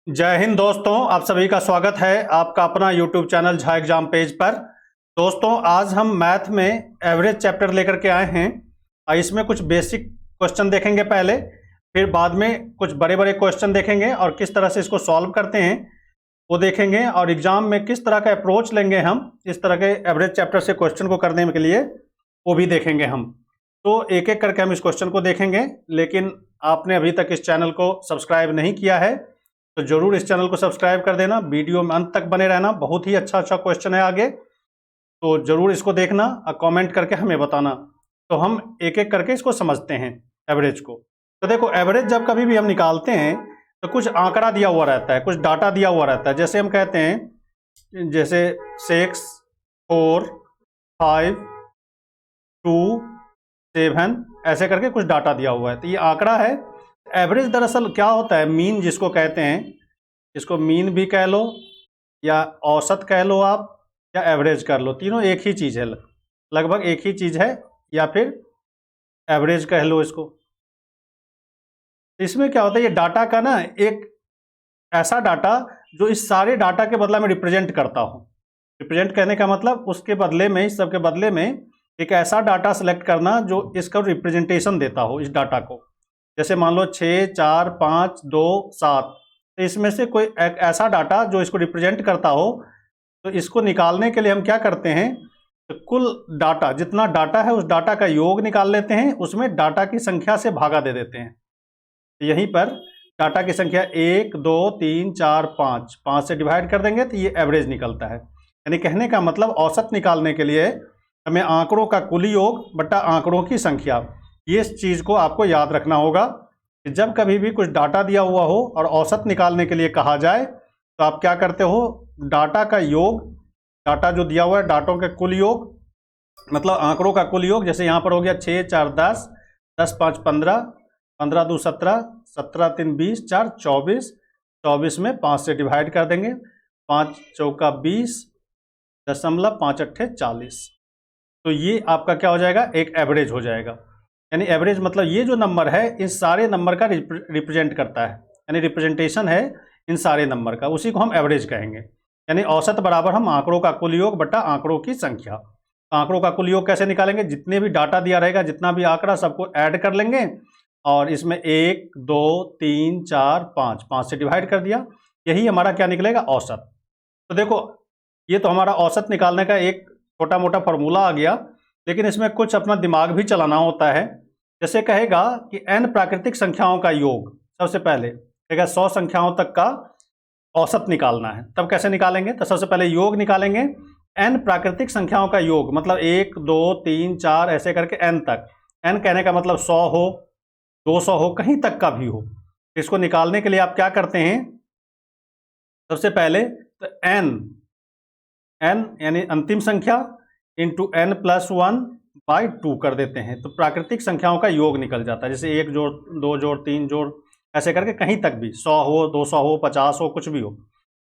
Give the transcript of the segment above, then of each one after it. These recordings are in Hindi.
जय हिंद दोस्तों, आप सभी का स्वागत है आपका अपना YouTube channel Jha exam page पर। दोस्तों, आज हम मैथ में एवरेज चैप्टर लेकर के आए हैं और इसमें कुछ बेसिक क्वेश्चन देखेंगे पहले, फिर बाद में कुछ बड़े बड़े क्वेश्चन देखेंगे और किस तरह से इसको सॉल्व करते हैं वो देखेंगे, और एग्जाम में किस तरह का अप्रोच लेंगे हम इस तरह के एवरेज चैप्टर से क्वेश्चन को करने के लिए वो भी देखेंगे हम। तो एक एक करके हम इस क्वेश्चन को देखेंगे, लेकिन आपने अभी तक इस चैनल को सब्सक्राइब नहीं किया है तो जरूर इस चैनल को सब्सक्राइब कर देना, वीडियो में अंत तक बने रहना। बहुत ही अच्छा क्वेश्चन है आगे, तो जरूर इसको देखना और कमेंट करके हमें बताना। तो हम एक एक करके इसको समझते हैं एवरेज को। तो देखो, एवरेज जब कभी भी हम निकालते हैं तो कुछ आंकड़ा दिया हुआ रहता है, कुछ डाटा दिया हुआ रहता है। जैसे हम कहते हैं, जैसे 6, 4, 5, 2, 7 ऐसे करके कुछ डाटा दिया हुआ है, तो ये आंकड़ा है। एवरेज दरअसल क्या होता है, मीन जिसको कहते हैं, इसको मीन भी कह लो या औसत कह लो आप, या एवरेज कर लो, तीनों एक ही चीज़ है, लगभग एक ही चीज़ है, या फिर एवरेज कह लो इसको। इसमें क्या होता है, ये डाटा का ना एक ऐसा डाटा जो इस सारे डाटा के बदला में रिप्रेजेंट करता हो। रिप्रेजेंट कहने का मतलब उसके बदले में, इस सब के बदले में एक ऐसा डाटा सेलेक्ट करना जो इसका रिप्रेजेंटेशन देता हो इस डाटा को। जैसे मान लो 6, 4, 5, 2, 7, तो इसमें से कोई एक ऐसा डाटा जो इसको रिप्रेजेंट करता हो, तो इसको निकालने के लिए हम क्या करते हैं, तो कुल डाटा, जितना डाटा है उस डाटा का योग निकाल लेते हैं, उसमें डाटा की संख्या से भागा दे देते हैं। तो यहीं पर डाटा की संख्या 1, 2, 3, 4, 5 से डिवाइड कर देंगे तो ये एवरेज निकलता है। यानी कहने का मतलब औसत निकालने के लिए हमें आंकड़ों का कुल योग बटा आंकड़ों की संख्या, ये चीज़ को आपको याद रखना होगा कि जब कभी भी कुछ डाटा दिया हुआ हो और औसत निकालने के लिए कहा जाए तो आप क्या करते हो, डाटा का योग, डाटा जो दिया हुआ है डाटों के कुल योग, मतलब आंकड़ों का कुल योग। जैसे यहाँ पर हो गया 6, 4, 10, 10, 5, 15, 15, 2, 17, 17, 3, 20, 4, 24, 24 में 5 से डिवाइड कर देंगे, 5 चौका 20, 0.5 अट्ठे 40। तो ये आपका क्या हो जाएगा, एक एवरेज हो जाएगा। यानी एवरेज मतलब ये जो नंबर है इन सारे नंबर का रिप्रेजेंट करता है, यानी रिप्रेजेंटेशन है इन सारे नंबर का, उसी को हम एवरेज कहेंगे। यानी औसत बराबर हम आंकड़ों का कुल योग बटा आंकड़ों की संख्या। आंकड़ों का कुल योग कैसे निकालेंगे, जितने भी डाटा दिया रहेगा, जितना भी आंकड़ा, सबको ऐड कर लेंगे और इसमें 1, 2, 3, 4, 5 से डिवाइड कर दिया, यही हमारा क्या निकलेगा, औसत। तो देखो, ये तो हमारा औसत निकालने का एक छोटा मोटा फॉर्मूला आ गया, लेकिन इसमें कुछ अपना दिमाग भी चलाना होता है। जैसे कहेगा कि n प्राकृतिक संख्याओं का योग, सबसे पहले कहेगा 100 संख्याओं तक का औसत निकालना है, तब कैसे निकालेंगे, तो सबसे पहले योग निकालेंगे। n प्राकृतिक संख्याओं का योग मतलब 1, 2, 3, 4 ऐसे करके n तक। n कहने का मतलब 100 हो, 200 हो, कहीं तक का भी हो। इसको निकालने के लिए आप क्या करते हैं, सबसे पहले तो n यानी अंतिम संख्या इंटू n+1/2 कर देते हैं, तो प्राकृतिक संख्याओं का योग निकल जाता है। जैसे 1 जोड़ 2 जोड़ 3 जोड़ ऐसे करके कहीं तक भी, 100 हो, 200 हो, 50 हो, कुछ भी हो।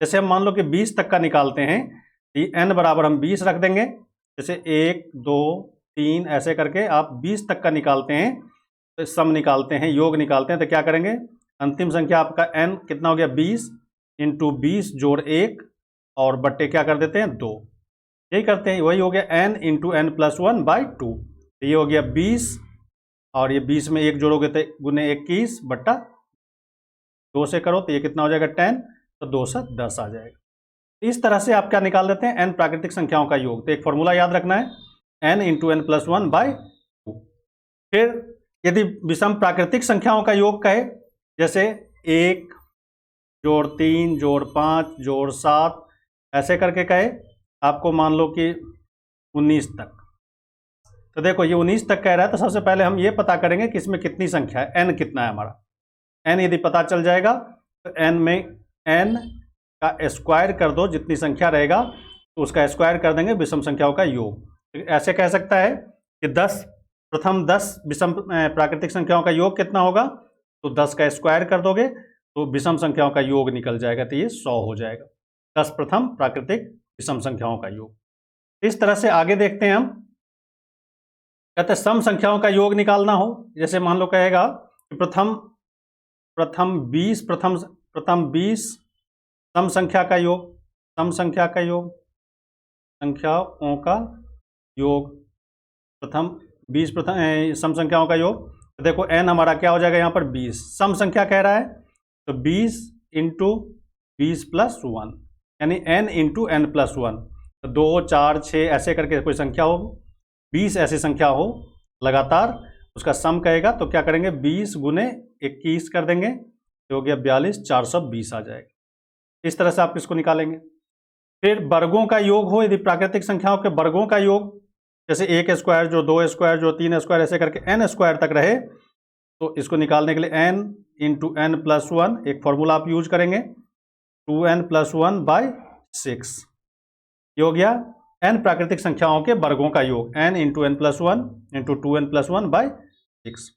जैसे हम मान लो कि 20 तक का निकालते हैं, n बराबर हम 20 रख देंगे। जैसे 1, 2, 3 ऐसे करके आप 20 तक का निकालते हैं, तो सम निकालते हैं, योग निकालते हैं, तो क्या करेंगे, अंतिम संख्या आपका n कितना हो गया, 20 इंटू 20 जोड़ 1 और बट्टे क्या कर देते हैं, 2। यही करते हैं, वही हो गया n इंटू n+1/2। ये हो गया 20 और ये 20 में 1 जोड़ोगे तो गुने 21 बट्टा 2 से करो तो ये कितना हो जाएगा, 10, तो 2 से 10 आ जाएगा। इस तरह से आप क्या निकाल देते हैं, n प्राकृतिक संख्याओं का योग। तो एक फॉर्मूला याद रखना है, n इंटू n+1/2। फिर यदि विषम प्राकृतिक संख्याओं का योग कहे, जैसे 1 जोड़ 3 जोड़ 5 जोड़ 7 ऐसे करके कहे, आपको मान लो कि 19 तक, तो देखो ये 19 तक कह रहा है, तो सबसे पहले हम ये पता करेंगे कि इसमें कितनी संख्या है, n कितना है हमारा। n यदि पता चल जाएगा तो n में n का स्क्वायर कर दो, जितनी संख्या रहेगा तो उसका स्क्वायर कर देंगे, विषम संख्याओं का योग। ऐसे कह सकता है कि 10 प्रथम 10 विषम प्राकृतिक संख्याओं का योग कितना होगा, तो 10 का स्क्वायर कर दोगे तो विषम संख्याओं का योग निकल जाएगा, तो ये 100 हो जाएगा। 10 प्रथम प्राकृतिक विषम संख्याओं का योग। इस तरह से आगे देखते हैं हम, कहते हैं सम संख्याओं का योग निकालना हो, जैसे मान लो कहेगा कि प्रथम 20 सम संख्या का योग, सम संख्या का योग, संख्याओं का योग, प्रथम 20 प्रथम सम संख्याओं का योग। तो देखो n हमारा क्या हो जाएगा यहाँ पर 20, सम संख्या कह रहा है तो 20 इंटू 20 प्लस 1 यानी n इंटू n प्लस 1। तो 2 4 6 ऐसे करके कोई संख्या हो, 20 ऐसी संख्या हो लगातार, उसका सम कहेगा तो क्या करेंगे 20 गुने 21 कर देंगे तो हो गया 42, 420 आ जाएगा। इस तरह से आप इसको निकालेंगे। फिर वर्गों का योग हो, यदि प्राकृतिक संख्याओं के वर्गों का योग जैसे 1 स्क्वायर जो 2 स्क्वायर जो 3 स्क्वायर ऐसे करके n स्क्वायर तक रहे, तो इसको निकालने के लिए n इंटू n प्लस 1 एक फॉर्मूला आप यूज करेंगे 2n प्लस 1 बाई 6। ये हो गया n प्राकृतिक संख्याओं के वर्गों का योग, n into n plus 1 into 2n plus 1 by 6।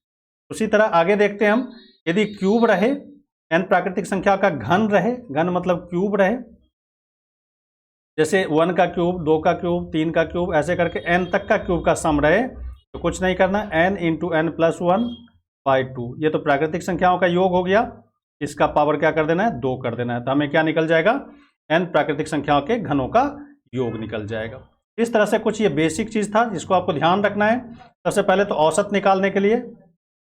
उसी तरह आगे देखते हैं हम, यदि क्यूब रहे, n प्राकृतिक संख्या का घन रहे, घन मतलब क्यूब रहे, जैसे 1 का क्यूब, 2 का क्यूब, 3 का क्यूब ऐसे करके n तक का क्यूब का सम रहे, तो कुछ नहीं करना, n into n plus 1 by 2। ये तो प्राकृतिक संख्याओं का योग हो गया, इसका पावर क्या कर देना है 2 कर देना है, तो हमें क्या निकल जाएगा n प्राकृतिक संख्याओं के घनों का योग निकल जाएगा। इस तरह से कुछ ये बेसिक चीज था जिसको आपको ध्यान रखना है। सबसे पहले तो औसत निकालने के लिए,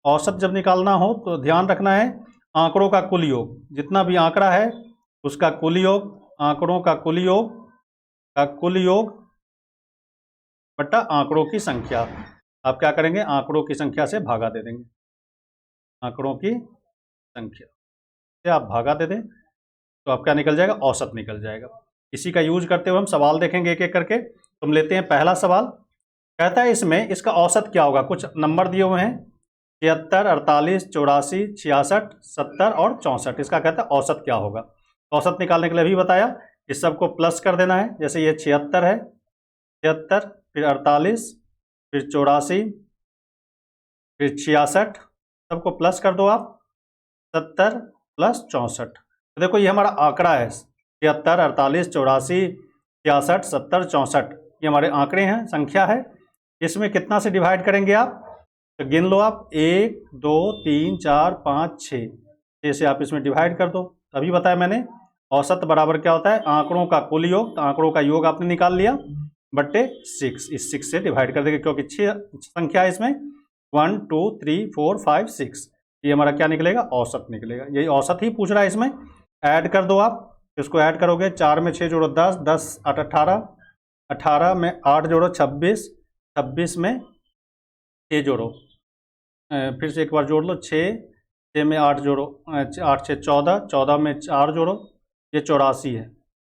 औसत जब निकालना हो तो ध्यान रखना है आंकड़ों का कुल योग, जितना भी आंकड़ा है उसका कुल योग, आंकड़ों का कुल योग बटा आंकड़ों की संख्या। आप क्या करेंगे आंकड़ों की संख्या से भागा दे देंगे, आंकड़ों की संख्या से आप भागा दे दें तो आप क्या निकल जाएगा औसत निकल जाएगा। इसी का यूज करते हुए हम सवाल देखेंगे एक एक करके। तुम लेते हैं पहला सवाल, कहता है इसमें इसका औसत क्या होगा, कुछ नंबर दिए हुए हैं 73, 48, 84, 66, 70 और 64। इसका कहता है औसत क्या होगा। औसत निकालने के लिए भी बताया, इस सबको प्लस कर देना है, जैसे ये 76 है, 76 फिर 48 फिर 84 फिर 66, सबको प्लस कर दो आप, 70 प्लस 64। तो देखो ये हमारा आंकड़ा है 76, 48, 84, 66, 70, 64, ये हमारे आंकड़े हैं, संख्या है। इसमें कितना से डिवाइड करेंगे आप, तो गिन लो आप 1 2 3 4 5 6 से आप इसमें डिवाइड कर दो। अभी बताया मैंने औसत बराबर क्या होता है आंकड़ों का कुल योग, तो आंकड़ों का योग आपने निकाल लिया बट्टे 6, इस 6 से डिवाइड कर देंगे क्योंकि 6 संख्या है इसमें, 1 2 3 4 5 6, ये हमारा क्या निकलेगा औसत निकलेगा। यही औसत ही पूछ रहा है इसमें। ऐड कर दो आप, इसको ऐड करोगे 4 में 6 जोड़ो 10, 10 8 18, 18 में 8 जोड़ो 26, 26 में 6 जोड़ो, फिर से एक बार जोड़ लो 6 में 8 जोड़ो, 8 6 14, 14 में 4 जोड़ो, ये 84 है,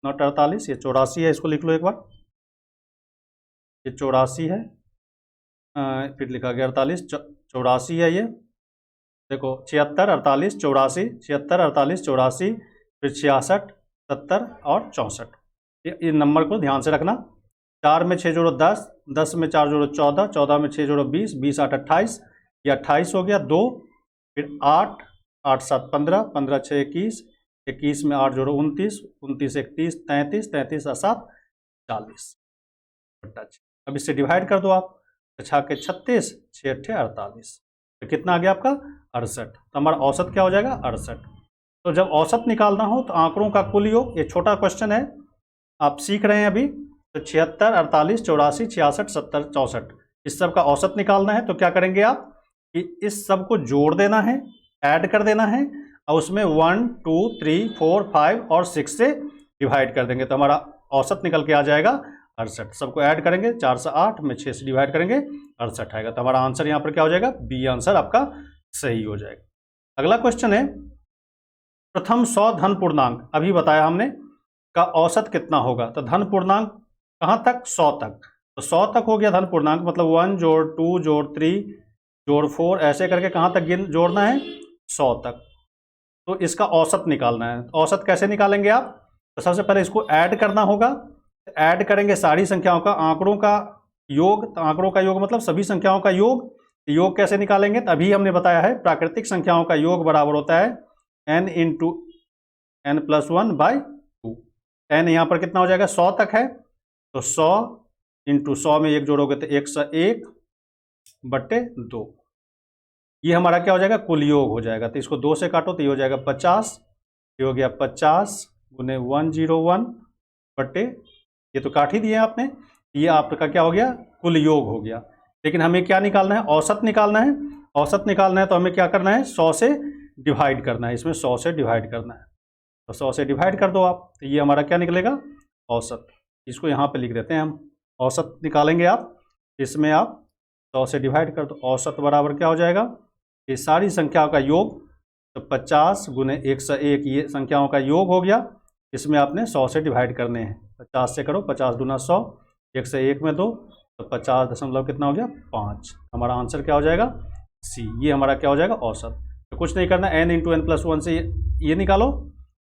नॉट 48, ये 84 है, इसको लिख लो एक बार, ये 84 है, फिर लिखा गया 48, 84 है ये, देखो 76 48 84, 76 48 84, फिर 66 70 और 64। ये नंबर को ध्यान से रखना। 4 में 6 जोड़ो 10, 10 में 4 जोड़ो 14, 14 में 6 जोड़ो 20, 20 8 28, ये 28 हो गया 2, फिर 8 8 7 15, 15 6 21, 21 में 8 जोड़ो 29, 29 31 33, 33 और 7 40। अब इससे डिवाइड कर दो आप, 6 के 36, 6 8 48, तो कितना आ गया आपका 68। तो हमारा औसत क्या हो जाएगा 68। तो जब औसत निकालना हो तो आंकड़ों का कुल योग, ये छोटा क्वेश्चन है आप सीख रहे हैं अभी, तो 76 48 84 66 70 64, इस सब का औसत निकालना है। तो क्या करेंगे आप कि इस सब को जोड़ देना है, ऐड कर देना है और उसमें 1 2 3 4 5 और 6 से डिवाइड कर देंगे, तो हमारा औसत निकल के आ जाएगा 68। सबको ऐड करेंगे 4 से 8 में 6 से डिवाइड करेंगे 68 आएगा। तो हमारा आंसर यहाँ पर क्या हो जाएगा बी आंसर आपका सही हो जाएगा। अगला क्वेश्चन है प्रथम 100 धन पूर्णांक, अभी बताया हमने, का औसत कितना होगा। तो धन पूर्णांक कहाँ तक 100 तक, तो 100 तक हो गया धन पूर्णांक, मतलब 1 जोड़ 2 जोड़ 3 जोड़ 4 ऐसे करके कहाँ तक जोड़ना है 100 तक। तो इसका औसत निकालना है। औसत कैसे निकालेंगे आप, तो सबसे पहले इसको ऐड करना होगा, ऐड करेंगे सारी संख्याओं का, आंकड़ों का योग, तो आंकड़ों का योग मतलब सभी संख्याओं का योग। योग कैसे निकालेंगे, तभी हमने बताया है प्राकृतिक संख्याओं का योग बराबर होता है n into n plus 1 by 2। n यहाँ पर कितना हो जाएगा 100 तक है, तो 100 इंटू 100 में 1 जोड़ोगे तो 101 बट्टे 2, ये हमारा क्या हो जाएगा कुल योग हो जाएगा। तो इसको 2 से काटो तो ये हो जाएगा 50, ये हो गया 50 गुने 101 बट्टे, ये तो काट ही दिए आपने, ये आपका क्या हो गया, कुल योग हो गया। लेकिन हमें क्या निकालना है, औसत निकालना है। औसत निकालना है तो हमें क्या करना है, 100 से डिवाइड करना है, इसमें 100 से डिवाइड करना है, तो 100 से डिवाइड कर दो आप, तो ये हमारा क्या निकलेगा, औसत। इसको यहाँ पे लिख देते हैं हम, औसत निकालेंगे आप, इसमें आप 100 से डिवाइड कर दो, औसत बराबर क्या हो जाएगा, ये सारी संख्याओं का योग, तो 50 गुने 101 ये संख्याओं का योग हो गया, इसमें आपने 100 से डिवाइड करने हैं, 50 से करो, 50 दूना 100, 101 में 2, तो 50 दशमलव कितना हो गया, 5। हमारा आंसर क्या हो जाएगा, सी, ये हमारा क्या हो जाएगा, औसत। तो कुछ नहीं करना, n इंटू एन प्लस 1 से ये निकालो,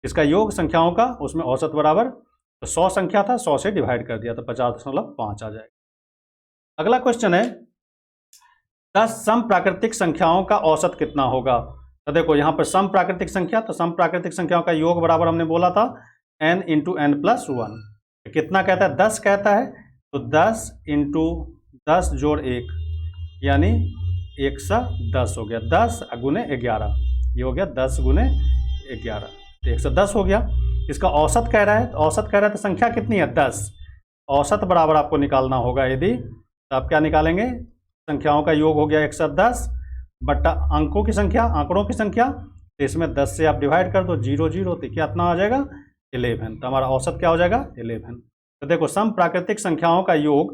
इसका योग संख्याओं का, उसमें औसत बराबर, तो 100 संख्या था, 100 से डिवाइड कर दिया, तो 50.5 आ जाएगा। अगला क्वेश्चन है 10 सम प्राकृतिक संख्याओं का औसत कितना होगा। तो देखो यहाँ पर सम प्राकृतिक संख्या, तो सम प्राकृतिक संख्याओं का योग बराबर हमने बोला था n इंटू एन प्लस 1, कितना कहता है, 10 कहता है, तो 10 इंटू 10 जोड़ 1 यानी 110 हो गया, 10 गुने 11, ये हो गया 10 गुने 11, तो 110 हो गया। इसका औसत कह रहा है, तो औसत कह रहा है तो संख्या कितनी है, 10, औसत बराबर आपको निकालना होगा यदि, तो आप क्या निकालेंगे, संख्याओं का योग हो गया 110 बट्टा अंकों की संख्या, आंकड़ों की संख्या, तो इसमें 10 से आप डिवाइड कर दो, 0 0, तो कितना आ जाएगा, 11, तो हमारा औसत क्या हो जाएगा, 11। तो देखो सम प्राकृतिक संख्याओं का योग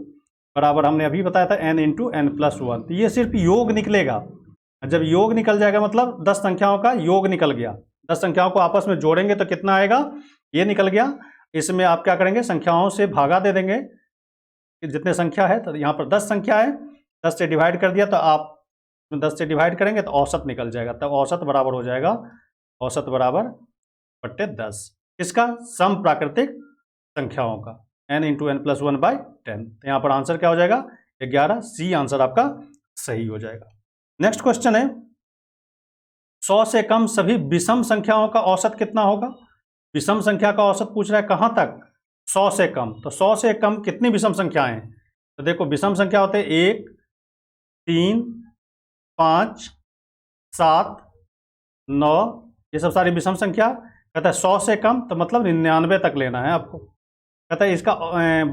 बराबर हमने अभी बताया था n इंटू एन प्लस 1, तो ये सिर्फ योग निकलेगा। जब योग निकल जाएगा मतलब 10 संख्याओं का योग निकल गया, 10 संख्याओं को आपस में जोड़ेंगे तो कितना आएगा, ये निकल गया। इसमें आप क्या करेंगे, संख्याओं से भागा दे देंगे, जितने संख्या है, तो यहाँ पर 10 संख्या है, 10 से डिवाइड कर दिया, तो आप 10 से डिवाइड करेंगे तो औसत निकल जाएगा, तब औसत बराबर हो जाएगा, औसत बराबर बट्टे 10, इसका सम प्राकृतिक संख्याओं का, n into n plus 1 by 10, तो यहाँ पर आंसर क्या हो जाएगा, 11, सी आंसर आपका सही हो जाएगा। नेक्स्ट क्वेश्चन है 100 से कम सभी विषम संख्याओं का औसत कितना होगा। विषम संख्या का औसत पूछ रहा है, कहाँ तक, 100 से कम, तो 100 से कम कितनी विषम संख्याएं हैं, तो देखो विषम संख्या होते हैं 1, 3, 5, 7, 9, ये सब सारी विषम संख्या। कहता है 100 से कम, तो मतलब 99 तक लेना है आपको। कहता है इसका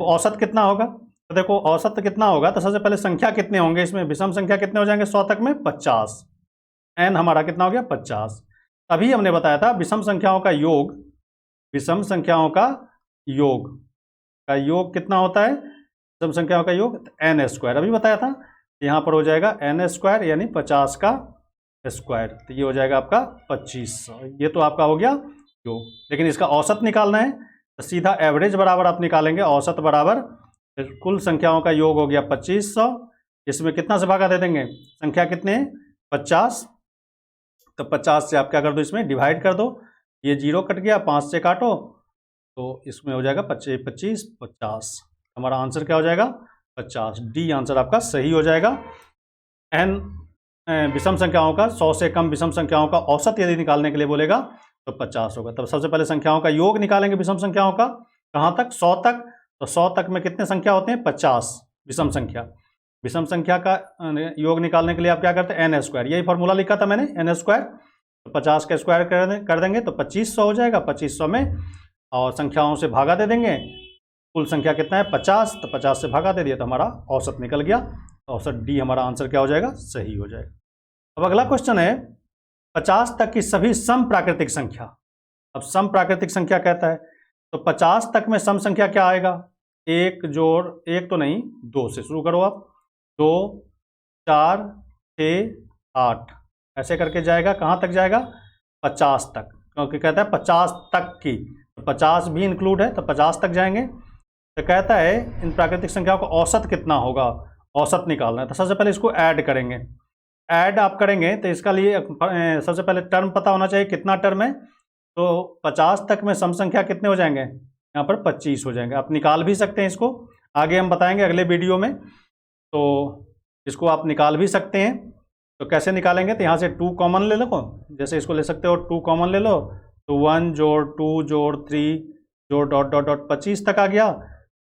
औसत कितना होगा, तो देखो औसत कितना होगा, तो सबसे पहले संख्या कितने होंगे इसमें, विषम संख्या कितने हो जाएंगे 100 तक में, 50, n हमारा कितना हो गया 50। अभी हमने बताया था विषम संख्याओं का योग, विषम संख्याओं का योग कितना होता है, विषम संख्याओं का योग n स्क्वायर, अभी बताया था, यहाँ पर हो जाएगा n स्क्वायर यानी 50 का स्क्वायर, तो ये हो जाएगा आपका 2500, ये तो आपका हो गया योग। लेकिन इसका औसत निकालना है, तो सीधा एवरेज बराबर आप निकालेंगे, औसत बराबर कुल संख्याओं का योग हो गया 2500, इसमें कितना से भागा दे देंगे, संख्या कितने हैं 50, तो 50 से आप क्या कर दो, इसमें डिवाइड कर दो, ये 0 कट गया, 5 से काटो, तो इसमें हो जाएगा 25 25 50, हमारा आंसर क्या हो जाएगा 50, डी आंसर आपका सही हो जाएगा। n विषम संख्याओं का, 100 से कम विषम संख्याओं का औसत यदि निकालने के लिए बोलेगा तो 50 होगा। तब सबसे पहले संख्याओं का योग निकालेंगे विषम संख्याओं का, कहाँ तक 100 तक, तो 100 तक में कितने संख्या होते हैं 50 विषम संख्या। विषम संख्या का योग निकालने के लिए आप क्या करते हैं n स्क्वायर, यही फॉर्मूला लिखा था मैंने n स्क्वायर, तो 50 का स्क्वायर कर देंगे तो 2500 हो जाएगा, 2500 में और संख्याओं से भागा दे देंगे, कुल संख्या कितना है 50, तो 50 से भागा दे दिया तो हमारा औसत निकल गया, तो औसत डी हमारा आंसर क्या हो जाएगा, सही हो जाएगा। अब अगला क्वेश्चन है 50 तक की सभी सम प्राकृतिक संख्या। अब सम प्राकृतिक संख्या कहता है, तो 50 तक में सम संख्या क्या आएगा, 1 जोड़ 1 तो नहीं 2 से शुरू करो आप, 2 4 6 8 ऐसे करके जाएगा, कहाँ तक जाएगा 50 तक, क्योंकि कहता है 50 तक की, तो 50 भी इंक्लूड है तो 50 तक जाएंगे। तो कहता है इन प्राकृतिक संख्याओं का औसत कितना होगा, औसत निकालना है, तो सबसे पहले इसको ऐड करेंगे। ऐड आप करेंगे तो इसका लिए सबसे पहले टर्म पता होना चाहिए, कितना टर्म है, तो 50 तक में सम संख्या कितने हो जाएंगे, यहाँ पर 25 हो जाएंगे। आप निकाल भी सकते हैं इसको, आगे हम बताएंगे अगले वीडियो में, तो इसको आप निकाल भी सकते हैं। तो कैसे निकालेंगे, तो यहाँ से 2 कॉमन ले लो, जैसे इसको ले सकते हो 2 कॉमन ले लो, तो 1 जोड़ 2 जोड़ 3 जोड़ डॉट डॉट डॉट 25 तक आ गया।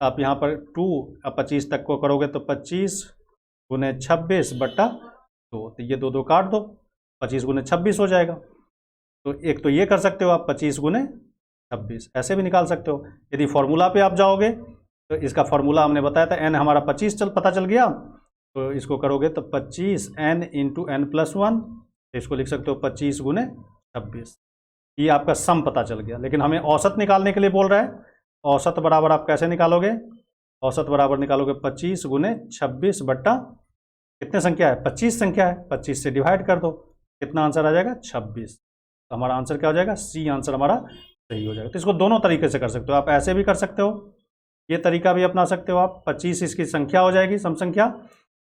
आप यहाँ पर 2 अब 25 तक को करोगे तो 25 गुने 26 बट्टा 2, तो ये 2 2 काट दो, 25 गुने 26 हो जाएगा। तो एक तो ये कर सकते हो आप 25 गुने 26, ऐसे भी निकाल सकते हो। यदि फॉर्मूला पे आप जाओगे तो इसका फॉर्मूला हमने बताया था, n हमारा 25 पता चल गया, तो इसको करोगे तो 25 n इंटू एन प्लस 1, इसको लिख सकते हो 25 गुने 26। ये आपका सम पता चल गया। लेकिन हमें औसत निकालने के लिए बोल रहा है। औसत बराबर आप कैसे निकालोगे? औसत बराबर निकालोगे 25 गुने 26 बट्टा कितने संख्या है? 25 संख्या है, 25 से डिवाइड कर दो, कितना आंसर आ जाएगा? 26। तो हमारा आंसर क्या हो जाएगा? सी आंसर हमारा सही हो जाएगा। तो इसको दोनों तरीके से कर सकते हो, आप ऐसे भी कर सकते हो, ये तरीका भी अपना सकते हो आप, 25 इसकी संख्या हो जाएगी, सम संख्या,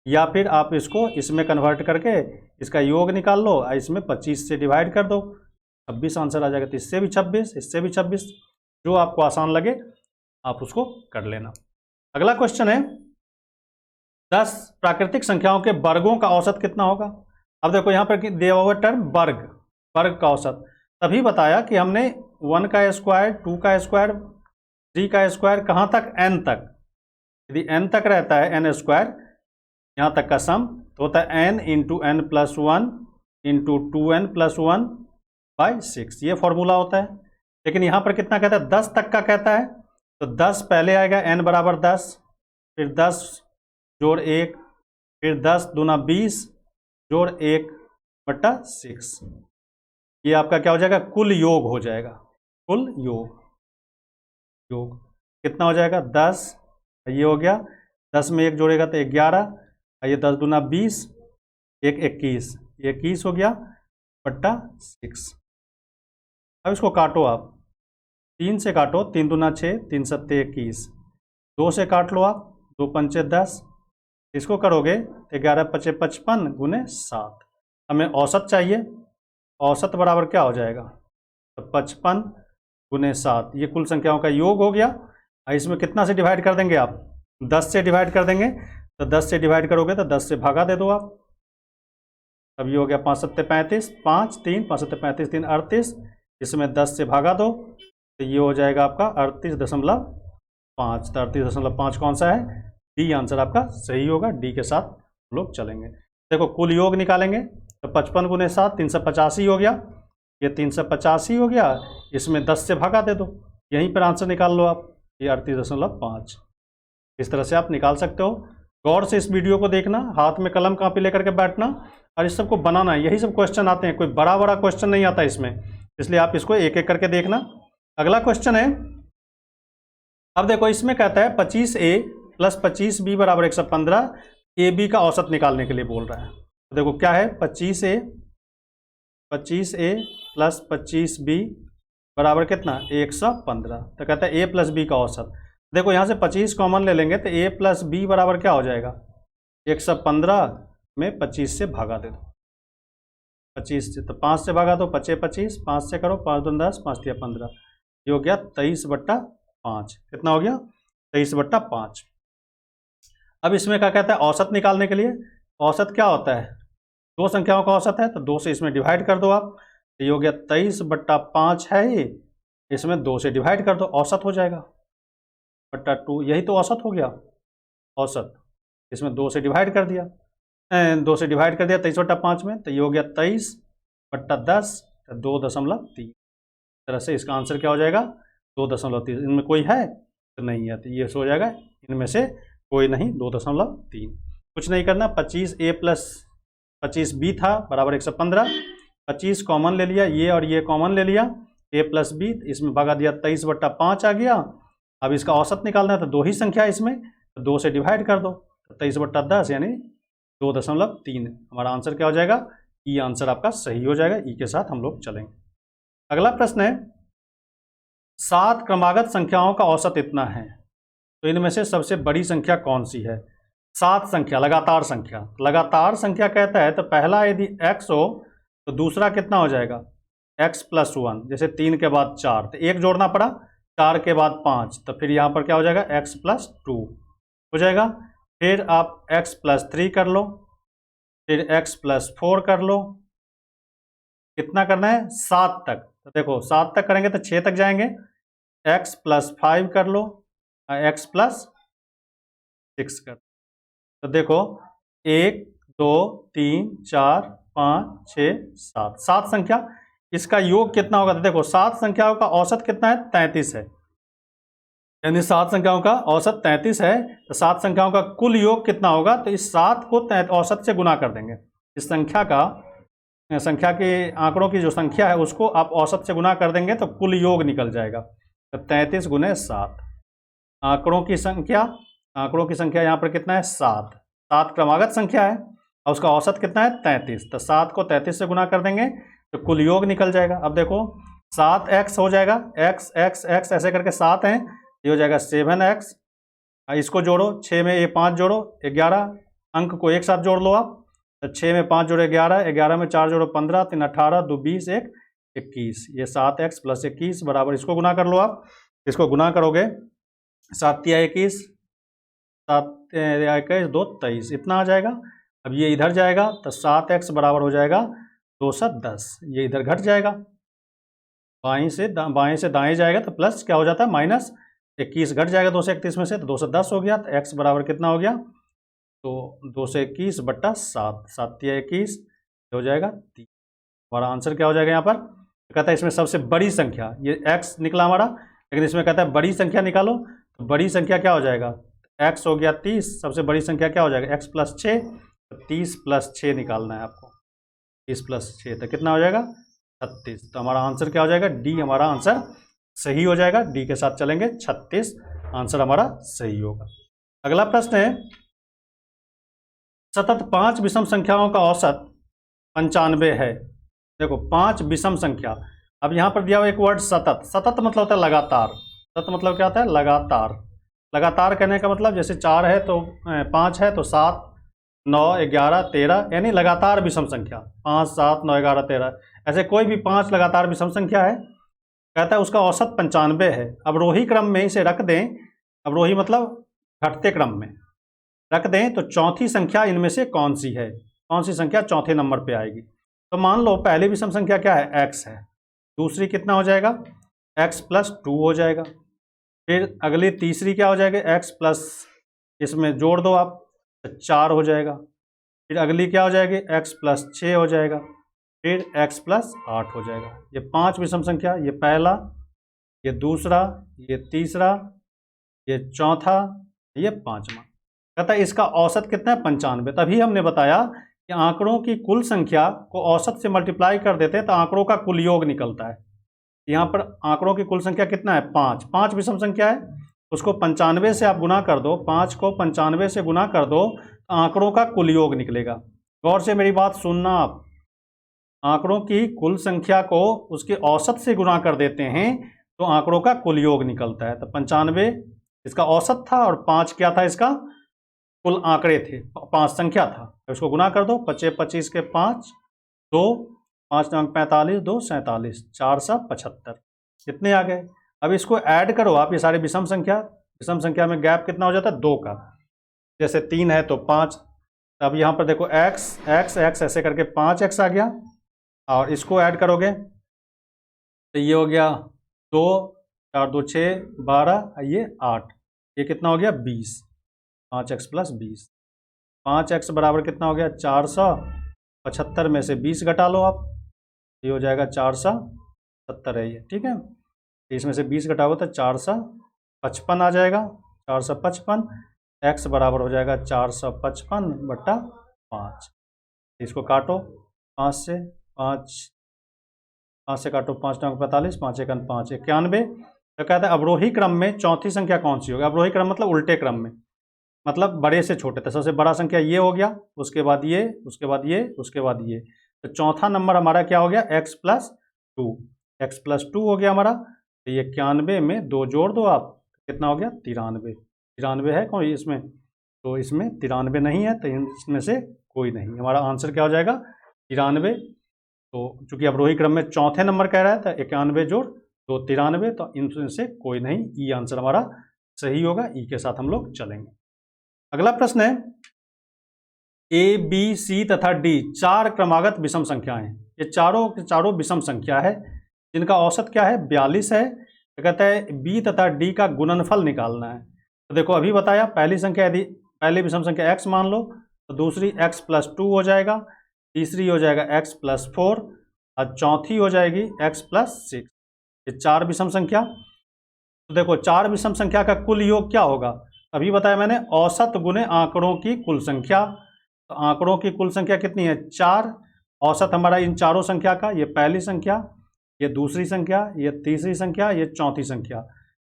या फिर आप इसको इसमें कन्वर्ट करके इसका योग निकाल लो और इसमें 25 से डिवाइड कर दो, 26 आंसर आ जाएगा। तो इससे भी 26, इससे भी 26, जो आपको आसान लगे आप उसको कर लेना। अगला क्वेश्चन है 10 प्राकृतिक संख्याओं के वर्गों का औसत कितना होगा? अब देखो यहाँ पर दिया हुआ टर्म वर्ग, वर्ग का औसत तभी बताया कि हमने 1 का स्क्वायर, 2 का स्क्वायर, 3 का स्क्वायर, कहाँ तक? n तक। यदि n तक रहता है n स्क्वायर, यहाँ तक का सम तो होता है n into n plus 1 into 2n plus 1 by 6, ये फॉर्मूला होता है। लेकिन यहाँ पर कितना कहता है? 10 तक का कहता है, तो 10 पहले आएगा, n बराबर 10, फिर 10 जोड़ 1, फिर 10 दूना 20 जोड़ 1 बट्टा 6, ये आपका क्या हो जाएगा? कुल योग हो जाएगा। कुल योग, योग कितना हो जाएगा? 10, ये हो गया, 10 में 1 जोड़ेगा तो 11, ये 10 दूना 20, 1 21, ये 21 हो गया बट्टा 6। अब इसको काटो आप, 3 से काटो, 3 दूना 6, 3 सत्ते 21, 2 से काट लो आप, 2 पंचे 10, इसको करोगे 11 पचे 55 गुने 7। हमें औसत चाहिए, औसत बराबर क्या हो जाएगा? तो 55 गुने 7, ये कुल संख्याओं का योग हो गया। इसमें कितना से डिवाइड कर देंगे आप? 10 से डिवाइड कर देंगे, तो 10 से डिवाइड करोगे तो 10 से भागा दे दो आप, तब ये हो गया 5 सत्ते 35, 5 3 5 सत्ते 35 3 38, इसमें 10 से भागा दो तो ये हो जाएगा आपका 38.5। तो 38.5 कौन सा है? डी आंसर आपका सही होगा, डी के साथ हम लोग चलेंगे। देखो कुल योग निकालेंगे तो 55 गुने 7 385 हो गया, ये 385 हो गया, इसमें 10 से भागा दे दो, यहीं पर आंसर निकाल लो आप, ये 38.5। इस तरह से आप निकाल सकते हो। गौर से इस वीडियो को देखना, हाथ में कलम कापी लेकर के बैठना और इस सबको बनाना, यही सब क्वेश्चन आते हैं, कोई बड़ा बड़ा क्वेश्चन नहीं आता इसमें, इसलिए आप इसको एक एक करके देखना। अगला क्वेश्चन है, अब देखो इसमें कहता है 25a प्लस 25b बराबर 115, ए बी का औसत निकालने के लिए बोल रहा है। तो देखो क्या है, 25a प्लस 25b बराबर कितना? 115। तो कहता है a प्लस b का औसत। देखो यहाँ से 25 कॉमन ले लेंगे तो a प्लस b बराबर क्या हो जाएगा? 115 में 25 से भागा दे दो, 25 से, तो 5 से भागा दो, 25 25, 5 से करो, 5 दूनी 10, 5 3 15, ये हो गया 23/5। कितना हो गया? 23/5। अब इसमें क्या कहता है? औसत निकालने के लिए। औसत क्या होता है? दो संख्याओं का औसत है, तो 2 से इसमें डिवाइड कर दो आप, तो ये हो गया 23/5 है ये, इसमें 2 से डिवाइड कर दो, औसत हो जाएगा बट्टा 2, यही तो औसत हो गया, औसत। इसमें 2 से डिवाइड कर दिया, 2 से डिवाइड कर दिया 23/5 में, तो ये हो गया 23/10, 2.3। तरह से इसका आंसर क्या हो जाएगा? 2.3। इनमें कोई है तो नहीं है, तो ये हो जाएगा इनमें से कोई नहीं, 2.3। कुछ नहीं करना, 25a प्लस 25b था बराबर 115, 25 कॉमन ले लिया, ये और ये कॉमन ले लिया, a प्लस b, इसमें भागा दिया 23/5 आ गया। अब इसका औसत निकालना है तो 2 ही संख्या इसमें, तो 2 से डिवाइड कर दो, 23/10 यानी 2.3। हमारा आंसर क्या हो जाएगा? ई आंसर आपका सही हो जाएगा, ई के साथ हम लोग चलेंगे। अगला प्रश्न है, 7 क्रमागत संख्याओं का औसत इतना है, तो इनमें से सबसे बड़ी संख्या कौन सी है? 7 संख्या, लगातार संख्या। लगातार संख्या कहता है तो पहला यदि x हो तो दूसरा कितना हो जाएगा? x प्लस 1, जैसे 3 के बाद 4, तो 1 जोड़ना पड़ा, 4 के बाद 5, तो फिर यहाँ पर क्या हो जाएगा? x प्लस 2 हो जाएगा। फिर आप x प्लस 3 कर लो, फिर x प्लस 4 कर लो, कितना करना है? 7 तक। तो देखो 7 तक करेंगे तो 6 तक जाएंगे, x प्लस 5 कर लो, x प्लस 6 कर। तो देखो 1 2 3 4 5 6 7, 7 संख्या। इसका योग कितना होगा? तो देखो 7 संख्याओं का औसत कितना है? 33 है, यानी 7 संख्याओं का औसत 33 है, तो 7 संख्याओं का कुल योग कितना होगा? तो इस 7 को औसत से गुना कर देंगे। इस संख्या के आंकड़ों की जो संख्या है उसको आप औसत से गुना कर देंगे तो कुल योग निकल जाएगा। तो 33 गुने 7, आंकड़ों की संख्या यहाँ पर कितना है? 7 क्रमागत संख्या है और उसका औसत कितना है? 33। तो 7 को 33 से गुना कर देंगे तो कुल योग निकल जाएगा। अब देखो 7x हो जाएगा, x x x ऐसे करके 7 हैं, ये हो जाएगा 7x। इसको जोड़ो, 6 में ये 5 जोड़ो 11, अंक को एक साथ जोड़ लो आप, तो 6 में 5 जोड़ो 11, 11 में 4 जोड़ो 15, 3 18, 2 20, 1 21। ये 7x + 21 बराबर, इसको गुना कर लो आप, इसको गुना करोगे 7 या 21, 7 या 21, 2 23, इतना आ जाएगा। अब ये इधर जाएगा तो 7x बराबर हो जाएगा 210, ये इधर घट जाएगा, बाएं से दाएं जाएगा तो प्लस क्या हो जाता है? -21 घट जाएगा 231 में से, तो 210 हो गया। तो x बराबर कितना हो गया? तो 221 बट्टा 7, 7 या 21 हो जाएगा 30। हमारा आंसर क्या हो जाएगा यहाँ पर? तो कहता है इसमें सबसे बड़ी संख्या, ये x निकला हमारा, लेकिन इसमें कहता है बड़ी संख्या निकालो, तो बड़ी संख्या क्या हो जाएगा? x हो गया 30, सबसे बड़ी संख्या क्या हो जाएगा? x + 6, तो 30 + 6 निकालना है आपको, 30 + 6 तो कितना हो जाएगा? 36। तो हमारा आंसर क्या हो जाएगा? डी हमारा आंसर सही हो जाएगा, डी के साथ चलेंगे, 36 आंसर हमारा सही होगा। अगला प्रश्न है, सतत 5 विषम संख्याओं का औसत 95 है। देखो 5 विषम संख्या, अब यहाँ पर दिया हुआ एक वर्ड सतत, सतत मतलब होता है लगातार, सतत मतलब क्या होता है? लगातार। लगातार कहने का मतलब जैसे 4 है तो 5 है तो 7 9 11 13, यानी लगातार विषम संख्या, 5 7 9 11 13, ऐसे कोई भी 5 लगातार विषम संख्या है, कहता है उसका औसत 95 है। अवरोही क्रम में इसे रख दें, अवरोही मतलब घटते क्रम में रख दें, तो चौथी संख्या इनमें से कौन सी है? कौन सी संख्या चौथे नंबर पे आएगी? तो मान लो पहली विषम संख्या क्या है? x है, दूसरी कितना हो जाएगा? x + 2 हो जाएगा, फिर अगली तीसरी क्या हो जाएगी? x प्लस, इसमें जोड़ दो आप तो 4 हो जाएगा, फिर अगली क्या हो जाएगी? x + 6 हो जाएगा, फिर x + 8 हो जाएगा। ये 5 विषम संख्या, ये पहला, ये दूसरा, ये तीसरा, ये चौथा, ये पांचवा। कहता है इसका औसत कितना है? 95। तभी हमने बताया कि आंकड़ों की कुल संख्या को औसत से मल्टीप्लाई कर देते हैं तो आंकड़ों का कुल योग निकलता है। यहाँ पर आंकड़ों की कुल संख्या कितना है? 5 विषम संख्या है, उसको 95 से आप गुना कर दो, 5 को 95 से गुना कर दो तो आंकड़ों का कुल योग निकलेगा। गौर से मेरी बात सुनना आप, आंकड़ों की कुल संख्या को उसके औसत से गुना कर देते हैं तो आंकड़ों का कुल योग निकलता है। तो 95 इसका औसत था और 5 क्या था? इसका कुल आंकड़े थे, 5 संख्या था, तो इसको गुना कर दो, 25 के 5, 2 5 9 45, 2 47, 4 7 75, कितने आ गए? अब इसको ऐड करो आप, ये सारे विषम संख्या में गैप कितना हो जाता है? 2 का, जैसे 3 है तो 5। अब यहाँ पर देखो x ऐसे करके 5x आ गया, और इसको ऐड करोगे तो ये हो गया 2 4 2 6 12, ये 8, ये कितना हो गया? 20, 5x + 20, 5x बराबर कितना हो गया? 475 में से 20 घटा लो आप, ये हो जाएगा 470 है ये, ठीक है। इसमें से 20 घटाओ तो 455 आ जाएगा, 455, x बराबर हो जाएगा 455 बट्टा 5। इसको काटो 5 से, 5 से काटो, 5 9 45, 5 1 5, 91। तो कहता है अवरोही क्रम में चौथी संख्या कौन सी होगी? अवरोही क्रम मतलब उल्टे क्रम में, मतलब बड़े से छोटे, तो सबसे बड़ा संख्या ये हो गया, उसके बाद ये, उसके बाद ये, उसके बाद ये, तो चौथा नंबर हमारा क्या हो गया? x + 2, x + 2 हो गया हमारा। तो ये 91 में 2 जोड़ दो आप, कितना हो गया? 93। 93 है कोई इसमें? तो इसमें 93 नहीं है, तो इसमें से कोई नहीं। हमारा आंसर क्या हो जाएगा? 93। तो चूंकि अवरोही क्रम में चौथे नंबर कह रहा है, तो 91 जोड़ 2 93, तो इनमें से कोई नहीं, ई आंसर हमारा सही होगा, ई के साथ हम लोग चलेंगे। अगला प्रश्न है, ए बी सी तथा डी 4 क्रमागत विषम संख्याएं हैं। ये चारों विषम संख्या है जिनका औसत क्या है? 42 है। तो कहता है बी तथा डी का गुणनफल निकालना है। तो देखो अभी बताया, पहली संख्या यदि पहली विषम संख्या x मान लो तो दूसरी x + 2 हो जाएगा, तीसरी हो जाएगा x + 4, और चौथी हो जाएगी x प्लस 6। ये 4 विषम संख्या। तो देखो 4 विषम संख्या का कुल योग क्या होगा, अभी बताया मैंने, औसत गुने आंकड़ों की कुल संख्या। तो आंकड़ों की कुल संख्या कितनी है, 4। औसत हमारा इन चारों संख्या का, ये पहली संख्या, ये दूसरी संख्या, ये तीसरी संख्या, ये चौथी संख्या।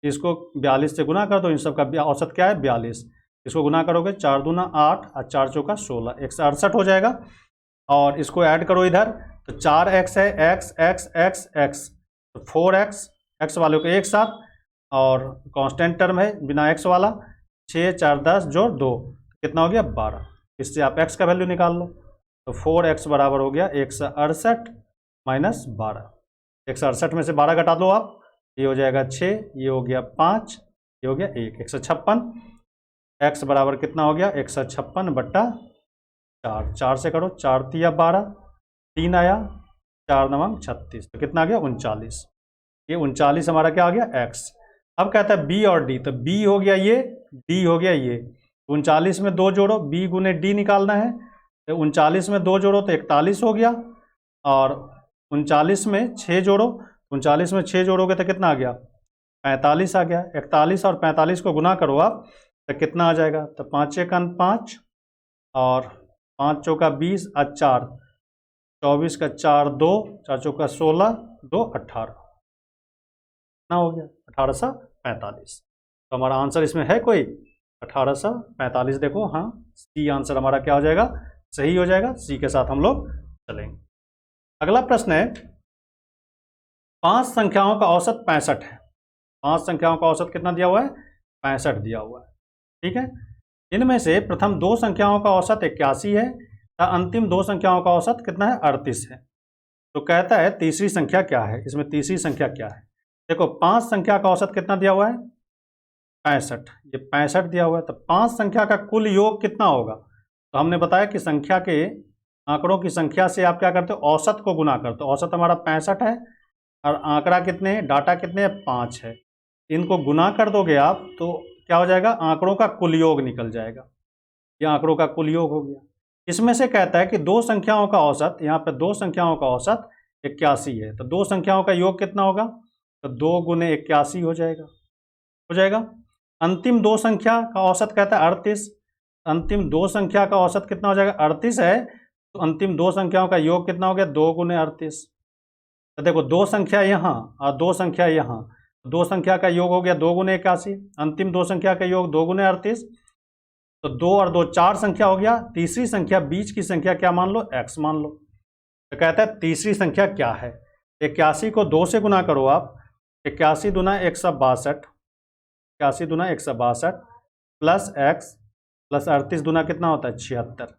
इसको 42 से गुना कर दो, इन सब का औसत क्या है 42। इसको गुना करोगे 4 दूना 8 और 4 चौका 16, 168 हो जाएगा। और इसको ऐड करो इधर, तो 4x है, x x x x, तो 4x, x वालों को एक साथ, और कांस्टेंट टर्म है बिना x वाला, 6 4 10 जोड़ 2, कितना हो गया 12। इससे आप x का वैल्यू निकाल लो। तो 4x बराबर हो गया 168 माइनस 12। 168 में से 12 घटा दो आप, ये हो जाएगा 6, ये हो गया 5, ये हो गया 1, 156। x बराबर कितना हो गया 156 बट्टा 4, 4 से करो, 4 तिया 12, 3 आया, 4 नवंग 36, तो कितना आ गया 39। ये 39 हमारा क्या आ गया x। अब कहता है b और d, तो b हो गया ये, d हो गया ये। 39 में 2 जोड़ो, b गुने d निकालना है, तो 39 में 2 जोड़ो तो 41 हो गया, और 39 में 6 जोड़ो, 39 में 6 जोड़ोगे तो कितना आ गया 45 आ गया। 41 और 45 को गुना करो आप, तो कितना आ जाएगा, तो 5 1 5, और 5 चौका 20 और 4 24 का 4 2, 4 चौका 16, 2 18, कितना हो गया 1845। तो हमारा आंसर इसमें है कोई 1845। देखो हाँ, सी आंसर हमारा क्या हो जाएगा, सही हो जाएगा। सी के साथ हम लोग चलेंगे। अगला प्रश्न है, 5 संख्याओं का औसत 65 है। 5 संख्याओं का औसत कितना दिया हुआ है, 65 दिया हुआ है। ठीक है, इनमें से प्रथम 2 संख्याओं का औसत 81 है, तथा अंतिम 2 संख्याओं का औसत कितना है 38 है। तो कहता है तीसरी संख्या क्या है, इसमें तीसरी संख्या क्या है। देखो 5 संख्या का औसत कितना दिया हुआ है 65, ये 65 दिया हुआ है, तो 5 संख्या का कुल योग कितना होगा। तो हमने बताया कि संख्या के आंकड़ों की संख्या से आप क्या करते हो, औसत को गुना करते हो। औसत हमारा 65 है, और आंकड़ा कितने हैं, डाटा कितने हैं 5 है। इनको गुना कर दोगे आप तो क्या हो जाएगा, आंकड़ों का कुल योग निकल जाएगा। यह आंकड़ों का कुल योग हो गया। इसमें से कहता है कि 2 संख्याओं का औसत, यहाँ पे 2 संख्याओं का औसत 81 है, तो 2 संख्याओं का योग कितना होगा, तो 2 गुने 81 हो जाएगा। अंतिम 2 संख्या का औसत कहता है 38। अंतिम 2 संख्या का औसत कितना हो जाएगा, 38 है, तो अंतिम 2 संख्याओं का योग कितना हो गया, 2 गुने 38। तो देखो 2 संख्या यहाँ और 2 संख्या यहाँ, 2 संख्या का योग हो गया 2 गुने 81, अंतिम 2 संख्या का योग 2 गुने 38, तो 2 और 2 4 संख्या हो गया। तीसरी संख्या बीच की संख्या क्या मान लो, x मान लो। तो कहता है तीसरी संख्या क्या है। 81 को 2 से गुना करो आप, 81 दूना 162, 81 दूना 162 प्लस x प्लस 38 दूना कितना होता है 76।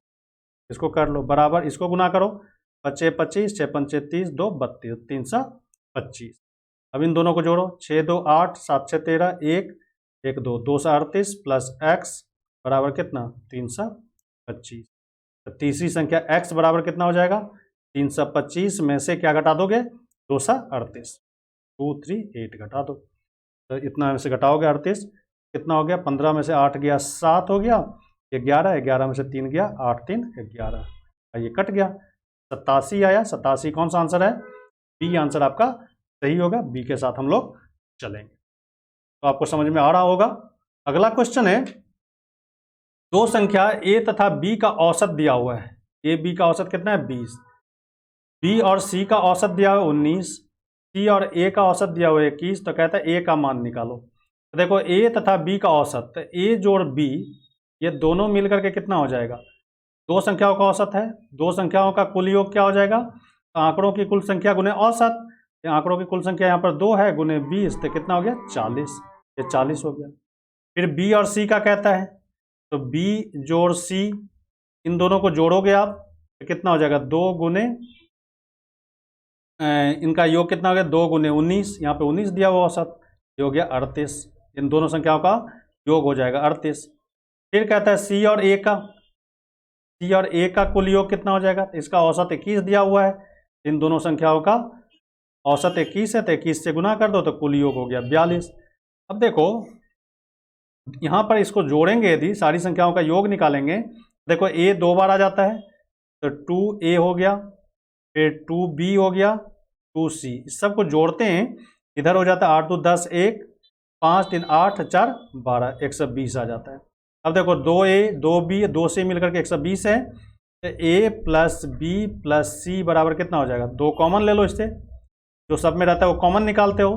इसको कर लो बराबर, इसको गुना करो, 5 25, 6 5 30, 2 32, 325। अब इन दोनों को जोड़ो, 6 2 8, 7 6 13, 1 1 2, 238 प्लस x बराबर कितना 325। तो तीसरी संख्या x बराबर कितना हो जाएगा, 325 में से क्या घटा दोगे 238, 238 घटा दो, तो इतना में से घटाओगे 38, कितना हो गया, 15 में से 8 गया 7 हो गया, ये 11, 11 में से 3 गया 8 3 11, ये कट गया, 87 आया। 87 कौन सा आंसर है, बी आंसर आपका सही होगा। बी के साथ हम लोग चलेंगे। तो आपको समझ में आ रहा होगा। अगला क्वेश्चन है, 2 संख्या a तथा b का औसत दिया हुआ है। a b का औसत कितना है 20, b और c का औसत दिया हुआ है 19, c और a का औसत दिया हुआ है 21। तो कहता है a का मान निकालो। तो देखो a तथा b का औसत, तो a जोड़ b, ये दोनों मिलकर के कितना हो जाएगा, 2 संख्याओं का औसत है, 2 संख्याओं का कुल योग क्या हो जाएगा, तो आंकड़ों की कुल संख्या गुने औसत, आंकड़ों की कुल संख्या यहाँ पर 2 है गुने 20, तो कितना हो गया 40, ये 40 हो गया। फिर b और c का कहता है, तो b जोड़ c, इन दोनों को जोड़ोगे आप तो कितना हो जाएगा, 2 गुने, इनका योग कितना हो गया 2 गुने 19, यहाँ पे 19 दिया हुआ औसत, ये हो गया 38। इन दोनों संख्याओं का योग हो जाएगा 38। फिर कहता है c और a का कुल योग कितना हो जाएगा, इसका औसत 21 दिया हुआ है, इन दोनों संख्याओं का औसत 21 है, तो 21 से गुना कर दो तो कुल योग हो गया 42। अब देखो यहाँ पर इसको जोड़ेंगे, यदि सारी संख्याओं का योग निकालेंगे, देखो a 2 बार आ जाता है, तो 2a हो गया, फिर 2b हो गया, 2c, इस सबको जोड़ते हैं, इधर हो जाता है 8 2 10 1, 5 3 8 4 12, 120 आ जाता है। अब देखो 2a 2b 2c मिलकर के 120 है, तो a प्लस बी प्लस सी बराबर कितना हो जाएगा, 2 कॉमन ले लो, इससे जो सब में रहता है वो कॉमन निकालते हो,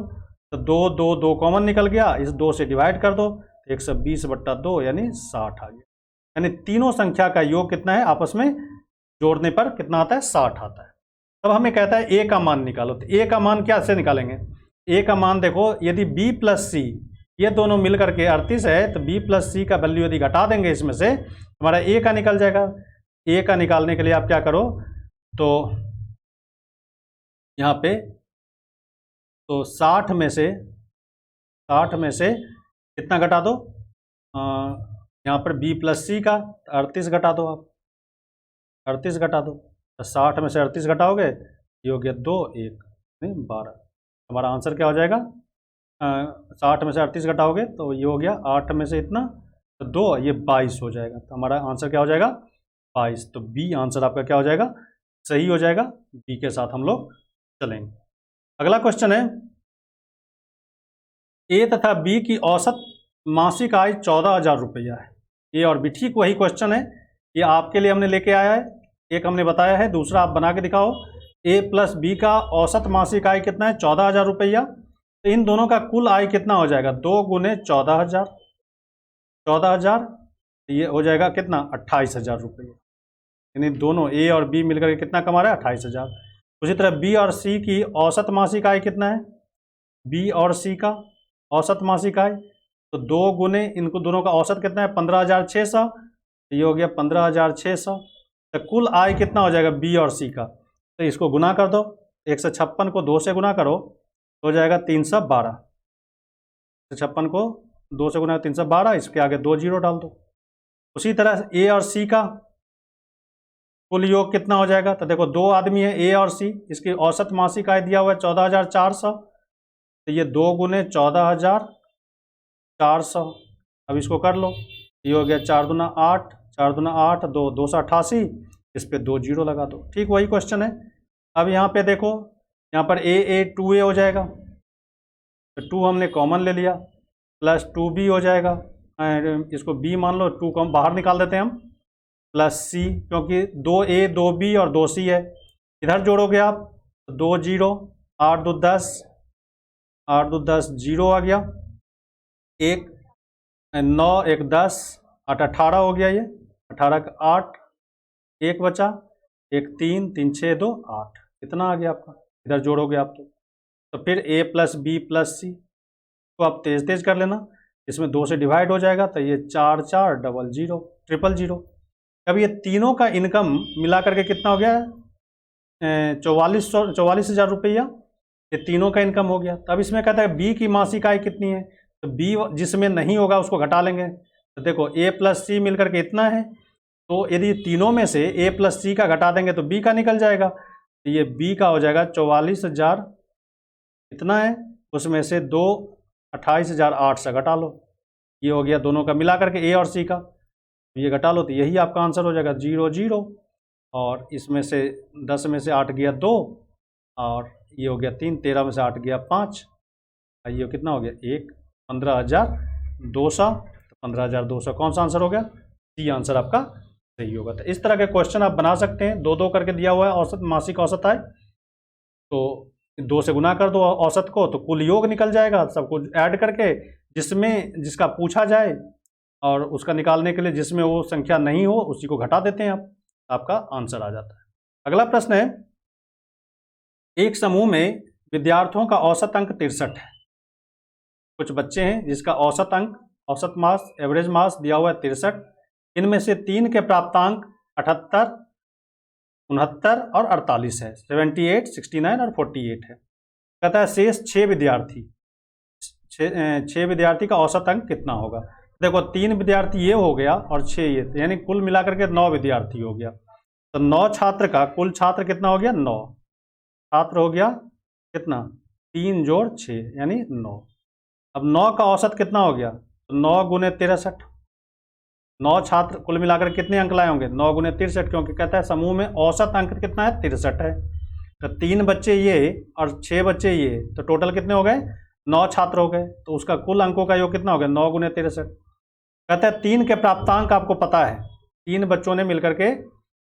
तो 2 2 2 कॉमन निकल गया, इस 2 से डिवाइड कर दो, 120/2 यानी 60 आ गया। यानी तीनों संख्या का योग कितना है, आपस में जोड़ने पर कितना आता है, 60 आता है। अब हमें कहता है ए का मान निकालो, तो ए का मान क्या से निकालेंगे, ए का मान देखो, यदि बी प्लस सी ये दोनों मिलकर के 38 है, तो बी प्लस सी का वैल्यू यदि घटा देंगे इसमें से, हमारा ए का निकल जाएगा। ए का निकालने के लिए आप क्या करो, तो यहाँ पे तो 60 में से कितना घटा दो, यहाँ पर b प्लस सी का 38 घटा दो, आप 38 घटा दो, तो 60 में से 38 घटाओगे, ये हो गया 2 1 नहीं 12, हमारा आंसर क्या हो जाएगा, 60 में से 38 घटाओगे तो ये हो गया 8 में से इतना, तो 2 ये 22 हो जाएगा, तो हमारा आंसर क्या हो जाएगा 22। तो बी आंसर आपका क्या हो जाएगा, सही हो जाएगा, बी के साथ हम लोग चलेंगे। अगला क्वेश्चन है, ए तथा बी की औसत मासिक आय 14,000 रुपया है, ए और बी, ठीक वही क्वेश्चन है, ये आपके लिए हमने लेके आया है, एक हमने बताया है, दूसरा आप बना के दिखाओ। ए प्लस बी का औसत मासिक आय कितना है, 14,000 रुपया, तो इन दोनों का कुल आय कितना हो जाएगा, 2 गुने 14,000 ये हो जाएगा कितना, 28,000 रुपये, यानी दोनों ए और बी मिलकर के कितना कमा रहा है, 28,000। उसी तरह बी और सी की औसत मासिक आय कितना है, बी और सी का औसत मासिक आय, तो 2 गुने इनको दोनों का औसत कितना है, 15,600, ये हो गया 15,600, तो कुल आय कितना हो जाएगा बी और सी का, तो इसको गुना कर दो, 156 को 2 से गुना करो तो हो जाएगा 312, 156 को 2 से गुना 312, इसके आगे 2 जीरो डाल दो। उसी तरह ए और सी का कुल योग कितना हो जाएगा, तो देखो 2 आदमी है ए और सी, इसकी औसत मासिक आय दिया हुआ है 14,400, तो ये 2 गुने 14,400, अब इसको कर लो, ये हो गया 4 दूना 8, 4 दूना 8, 2 288, इस पे 2 जीरो लगा दो, ठीक वही क्वेश्चन है। अब यहाँ पे देखो, यहाँ पर ए 2a हो जाएगा, तो 2 हमने कॉमन ले लिया, प्लस 2b हो जाएगा, इसको b मान लो, 2 को हम बाहर निकाल देते हैं हम, प्लस c, क्योंकि 2a 2b और 2c है, इधर जोड़ोगे आप तो 2 जीरो, 8 2 10, 8 2 10 जीरो आ गया, 1 9 1 10, 8 18 हो गया, ये 18 का 8, 1 बचा, 1 3 3 6 2 8, कितना आ गया आपका, इधर जोड़ोगे आप तो फिर a प्लस बी प्लस सी को आप तेज तेज कर लेना, इसमें 2 से डिवाइड हो जाएगा, तो ये 4 4 डबल जीरो ट्रिपल जीरो। अब ये तीनों का इनकम मिला करके कितना हो गया, 44,000 रुपया, ये तीनों का इनकम हो गया। तब इसमें कहता है बी की मासिक आय कितनी है, तो बी जिसमें नहीं होगा उसको घटा लेंगे, तो देखो ए प्लस सी मिलकर के इतना है, तो यदि तीनों में से ए प्लस सी का घटा देंगे तो बी का निकल जाएगा, तो ये बी का हो जाएगा 44,000 इतना है, उसमें से 2 28,008 से घटा लो, ये हो गया दोनों का मिला करके ए और सी का, ये घटा लो तो यही आपका आंसर हो जाएगा 0 0, और इसमें से 10 में से 8 गया 2, और ये हो गया 3, 13 में से 8 गया 5, ये कितना हो गया 1, 15,200, तो 15,200 कौन सा आंसर हो गया, सी आंसर आपका सही होगा। तो इस तरह के क्वेश्चन आप बना सकते हैं, 2 2 करके दिया हुआ है औसत मासिक औसत आय, तो 2 से गुना कर दो औसत को, तो कुल योग निकल जाएगा, सब कुछ ऐड करके जिसमें जिसका पूछा जाए और उसका निकालने के लिए जिसमें वो संख्या नहीं हो उसी को घटा देते हैं आप, आपका आंसर आ जाता है। अगला प्रश्न है, एक समूह में विद्यार्थियों का औसत अंक 63 है, कुछ बच्चे हैं जिसका औसत अंक, औसत मार्क्स, एवरेज मार्क्स दिया हुआ है 63, इनमें से 3 के प्राप्तांक 78 69 और 48 है, 78 69 और 48 है। कहता है शेष 6 विद्यार्थी का औसत अंक कितना होगा। देखो 3 विद्यार्थी ये हो गया और 6 ये, यानी कुल मिलाकर के 9 विद्यार्थी हो गया, तो 9 छात्र का कुल छात्र कितना हो गया, 9 छात्र हो गया कितना, 3 जोड़ 6 यानी 9। अब 9 का औसत कितना हो गया, तो 9 गुने 63, 9 छात्र कुल मिलाकर कितने अंक लाए होंगे, 9 गुने 63, क्योंकि कहता है समूह में औसत अंक कितना है 63 है, तो 3 बच्चे ये और 6 बच्चे ये, तो टोटल कितने हो गए? 9 छात्र हो गए। तो उसका कुल अंकों का योग कितना हो गया? 9 गुने 63। कहते हैं 3 के प्राप्तांक आपको पता है, 3 बच्चों ने मिलकर के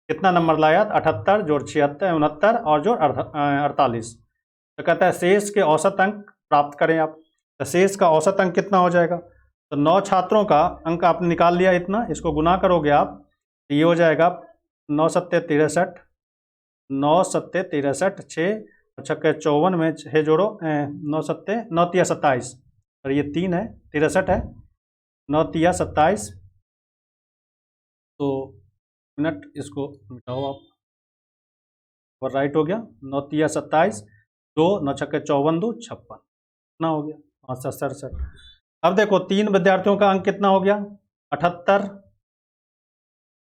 कितना नंबर लाया? 78 जोड़ 76 69 और जोड़ 48। तो कहता है शेष के औसत अंक प्राप्त करें आप। तो शेष का औसत अंक कितना हो जाएगा? तो 9 छात्रों का अंक आपने निकाल लिया इतना, इसको गुना करोगे आप, ये हो जाएगा 9 सत्ते 63, 9 सत्ते 63, 6 छक्के 54 में 6 जोड़ो, 9 सत्ते 9 तिया 27, और ये 3 है 63 है, 9 तिया 27। तो मिनट इसको मिटाओ आप, और राइट हो गया 9 तिया 27, 2 9 छक्के 54 2 56, कितना हो गया? 5 67। अब देखो 3 विद्यार्थियों का अंक कितना हो गया? 78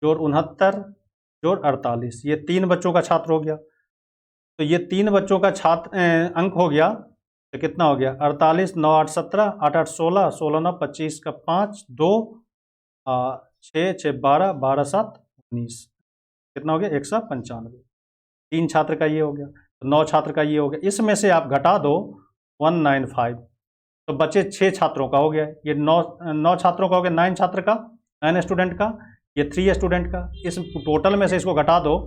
जोड़ 69 जोड़ 48, ये 3 बच्चों का छात्र हो गया। तो ये 3 बच्चों का छात्र अंक हो गया, तो कितना हो गया? 48 9 8 17 8 8 16 16 9 25 का 5 2 6 6 12 12 7 19, कितना हो गया? 195। 3 छात्र का ये हो गया, 9 छात्र का ये हो गया। इसमें से आप घटा दो 195, तो बचे 6 छात्रों का हो गया। ये 9 छात्रों का हो गया, 9 छात्र का, 9 स्टूडेंट का, ये 3 स्टूडेंट का। इस टोटल में से इसको घटा दो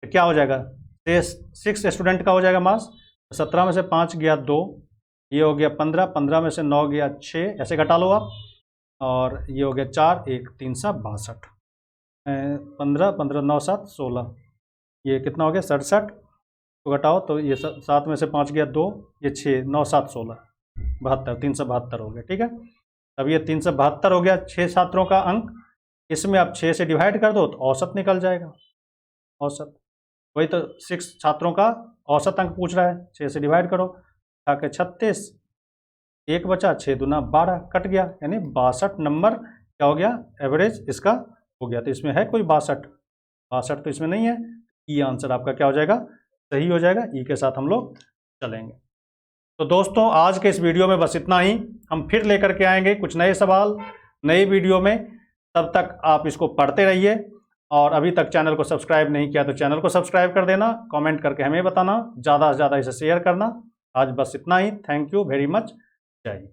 तो क्या हो जाएगा? 6 स्टूडेंट का हो जाएगा मार्क्स। 17 में से 5 गया 2, ये हो गया 15, 15 में से 9 गया 6, ऐसे घटा लो आप, और ये हो गया 4 1 3 62, 15 15 9 7 16, ये कितना हो गया? 67 को घटाओ तो ये 7 में से 5 गया 2, ये 6 9 7 16 72, 372 हो गया। ठीक है, अब ये 372 हो गया 6 छात्रों का अंक। इसमें आप 6 से डिवाइड कर दो तो औसत निकल जाएगा। औसत वही तो 6 छात्रों का औसत अंक पूछ रहा है, 6 से डिवाइड करो, ताकि 36, 1 बचा, 6 दूना 12 कट गया, यानी 62 नंबर क्या हो गया? एवरेज इसका हो गया। तो इसमें है कोई 62 तो इसमें नहीं है। ये आंसर आपका क्या हो जाएगा? सही हो जाएगा। ई के साथ हम लोग चलेंगे। तो दोस्तों आज के इस वीडियो में बस इतना ही। हम फिर लेकर के आएंगे कुछ नए सवाल नए वीडियो में। तब तक आप इसको पढ़ते रहिए, और अभी तक चैनल को सब्सक्राइब नहीं किया तो चैनल को सब्सक्राइब कर देना, कमेंट करके हमें बताना, ज़्यादा से ज़्यादा इसे शेयर करना। आज बस इतना ही। Thank you very much. जय हिंद।